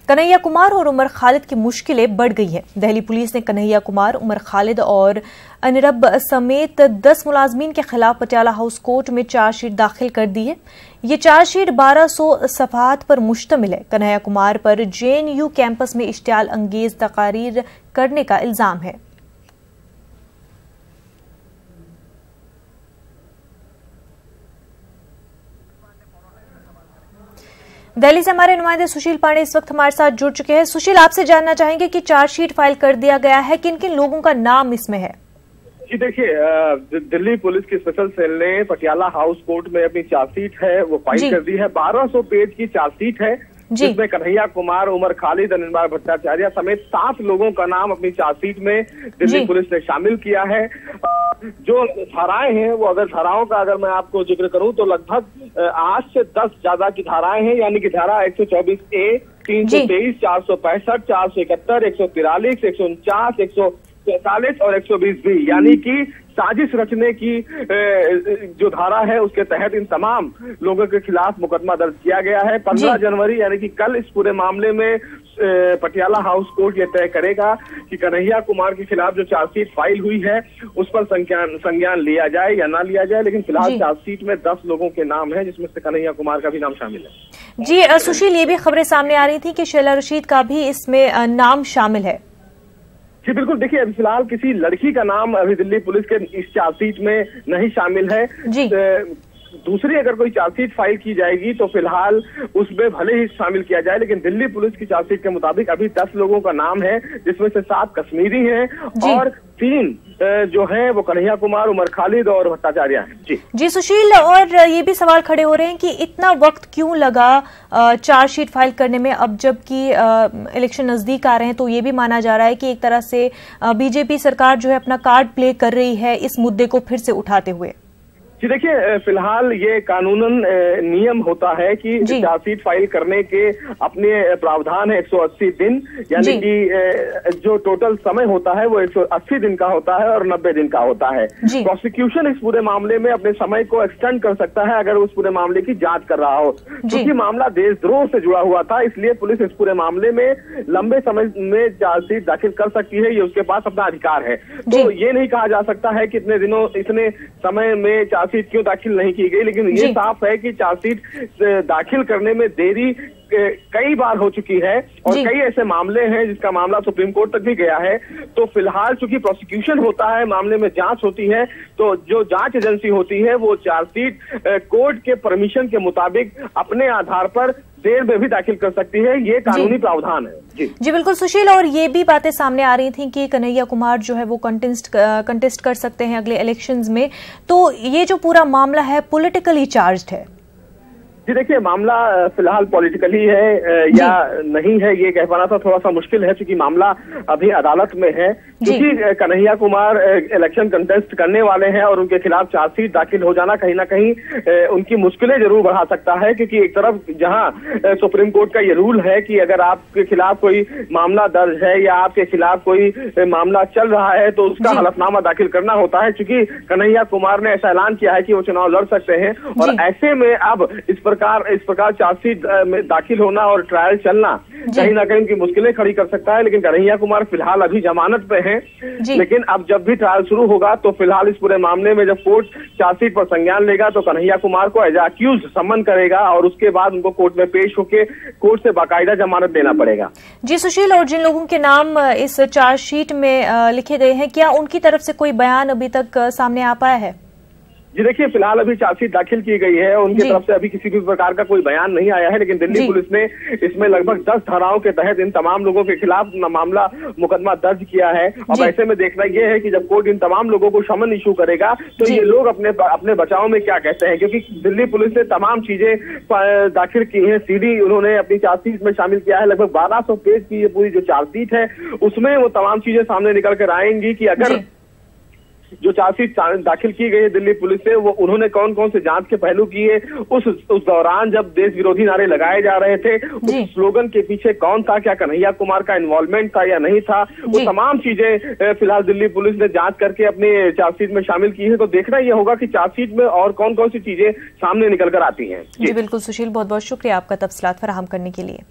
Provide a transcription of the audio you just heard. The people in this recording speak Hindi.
कन्हैया कुमार और उमर खालिद की मुश्किलें बढ़ गई हैं। दिल्ली पुलिस ने कन्हैया कुमार, उमर खालिद और अनिरब समेत 10 मुलाजमीन के खिलाफ पटियाला हाउस कोर्ट में चार्जशीट दाखिल कर दी है। ये चार्जशीट 1200 सफ़हात पर मुश्तमिल है। कन्हैया कुमार पर JNU कैंपस में इश्तियाल अंगेज तकारीर करने का इल्जाम है। दिल्ली से हमारे नुमाइंदे सुशील पांडे इस वक्त हमारे साथ जुड़ चुके हैं। सुशील, आपसे जानना चाहेंगे कि चार्जशीट फाइल कर दिया गया है, किन किन लोगों का नाम इसमें है? जी देखिए, दिल्ली पुलिस की स्पेशल सेल ने पटियाला हाउस कोर्ट में अपनी चार्जशीट है वो फाइल कर दी है। 1200 पेज की चार्जशीट है जिसमें कन्हैया कुमार, उमर खालिद, अनिल भट्टाचार्य समेत 7 लोगों का नाम अपनी चार्जशीट में दिल्ली पुलिस ने शामिल किया है। जो धाराएं हैं वो अगर मैं आपको जिक्र करूं तो लगभग 8 से 10 ज्यादा की धाराएं हैं, यानी कि धारा 124A, 323, 465, 471, 143, 149, 143 और 120B, यानी कि साजिश रचने की जो धारा है उसके तहत इन तमाम लोगों के खिलाफ मुकदमा दर्ज किया गया है। 15 जनवरी यानी कि कल इस पूरे मामले में पटियाला हाउस कोर्ट ये तय करेगा कि कन्हैया कुमार के खिलाफ जो चार्जशीट फाइल हुई है उस पर संज्ञान लिया जाए या ना लिया जाए। लेकिन फिलहाल चार्जशीट में 10 लोगों के नाम है जिसमें से कन्हैया कुमार का भी नाम शामिल है। जी सुशील, ये भी खबरें सामने आ रही थी कि शैला रशीद का भी इसमें नाम शामिल है। जी बिल्कुल, देखिए अभी फिलहाल किसी लड़की का नाम अभी दिल्ली पुलिस के इस चार्जशीट में नहीं शामिल है। दूसरी अगर कोई चार्जशीट फाइल की जाएगी तो फिलहाल उसमें भले ही शामिल किया जाए, लेकिन दिल्ली पुलिस की चार्जशीट के मुताबिक अभी 10 लोगों का नाम है जिसमें से 7 कश्मीरी हैं और 3 जो है वो कन्हैया कुमार, उमर खालिद और भट्टाचार्य हैं। जी सुशील, और ये भी सवाल खड़े हो रहे हैं कि इतना वक्त क्यों लगा चार्जशीट फाइल करने में, अब जबकि इलेक्शन नजदीक आ रहे हैं। तो ये भी माना जा रहा है कि एक तरह से बीजेपी सरकार जो है अपना कार्ड प्ले कर रही है इस मुद्दे को फिर से उठाते हुए। जी देखिए, फिलहाल ये कानूनन नियम होता है कि चार्जशीट फाइल करने के अपने प्रावधान है 180 दिन, यानी कि जो टोटल समय होता है वो 180 दिन का होता है और 90 दिन का होता है। प्रोसिक्यूशन इस पूरे मामले में अपने समय को एक्सटेंड कर सकता है अगर उस पूरे मामले की जांच कर रहा हो। क्योंकि मामला देशद्रोह से जुड़ा हुआ था, इसलिए पुलिस इस पूरे मामले में लंबे समय में चार्जशीट दाखिल कर सकती है, ये उसके पास अपना अधिकार है। तो ये नहीं कहा जा सकता है कि इतने समय में चार्जशीट क्यों दाखिल नहीं की गई, लेकिन ये साफ है कि चार्जशीट दाखिल करने में देरी कई बार हो चुकी है और कई ऐसे मामले हैं जिसका मामला सुप्रीम कोर्ट तक भी गया है। तो फिलहाल चूंकि प्रोसिक्यूशन होता है, मामले में जांच होती है, तो जो जांच एजेंसी होती है वो चार्जशीट कोर्ट के परमिशन के मुताबिक अपने आधार पर देर में भी दाखिल कर सकती है। ये कानूनी प्रावधान है। जी बिल्कुल सुशील, और ये भी बातें सामने आ रही थी कि कन्हैया कुमार जो है वो कंटेस्ट कर सकते हैं अगले इलेक्शंस में। तो ये जो पूरा मामला है पॉलिटिकली चार्ज्ड है। जी देखिए, मामला फिलहाल पॉलिटिकली है या नहीं है ये कह पाना था थोड़ा सा मुश्किल है, क्योंकि मामला अभी अदालत में है। क्योंकि कन्हैया कुमार इलेक्शन कंटेस्ट करने वाले हैं और उनके खिलाफ चार्जशीट दाखिल हो जाना कहीं ना कहीं उनकी मुश्किलें जरूर बढ़ा सकता है। क्योंकि एक तरफ जहां सुप्रीम कोर्ट का ये रूल है कि अगर आपके खिलाफ कोई मामला दर्ज है या आपके खिलाफ कोई मामला चल रहा है तो उसका हलफनामा दाखिल करना होता है। चूंकि कन्हैया कुमार ने ऐसा ऐलान किया है कि वो चुनाव लड़ सकते हैं और ऐसे में अब इस प्रकार चार्जशीट में दाखिल होना और ट्रायल चलना कहीं ना कहीं उनकी मुश्किलें खड़ी कर सकता है। लेकिन कन्हैया कुमार फिलहाल अभी जमानत पे हैं, लेकिन अब जब भी ट्रायल शुरू होगा तो फिलहाल इस पूरे मामले में जब कोर्ट चार्जशीट पर संज्ञान लेगा तो कन्हैया कुमार को एज अक्यूज्ड सम्मन करेगा और उसके बाद उनको कोर्ट में पेश होकर कोर्ट से बाकायदा जमानत देना पड़ेगा। जी सुशील, और जिन लोगों के नाम इस चार्जशीट में लिखे गए हैं, क्या उनकी तरफ से कोई बयान अभी तक सामने आ पाया है? जी देखिए, फिलहाल अभी चार्जशीट दाखिल की गई है, उनकी तरफ से अभी किसी भी प्रकार का कोई बयान नहीं आया है। लेकिन दिल्ली पुलिस ने इसमें लगभग 10 धाराओं के तहत इन तमाम लोगों के खिलाफ मामला मुकदमा दर्ज किया है। अब ऐसे में देखना यह है कि जब कोर्ट इन तमाम लोगों को समन इशू करेगा तो ये लोग अपने बचाव में क्या कहते हैं। क्योंकि दिल्ली पुलिस ने तमाम चीजें दाखिल की है, सीडी उन्होंने अपनी चार्जशीट में शामिल किया है। लगभग 1200 पेज की ये पूरी जो चार्जशीट है उसमें वो तमाम चीजें सामने निकल कर आएंगी कि अगर जो चार्जशीट दाखिल की गई है दिल्ली पुलिस से वो उन्होंने कौन कौन से जांच के पहलू किए, उस दौरान जब देश विरोधी नारे लगाए जा रहे थे उस स्लोगन के पीछे कौन था, क्या कन्हैया कुमार का इन्वॉल्वमेंट था या नहीं था, वो तमाम चीजें फिलहाल दिल्ली पुलिस ने जांच करके अपने चार्जशीट में शामिल की है। तो देखना यह होगा कि चार्जशीट में और कौन कौन सी चीजें सामने निकल कर आती हैं। जी बिल्कुल सुशील, बहुत बहुत शुक्रिया आपका तफसीलात फराहम करने के लिए।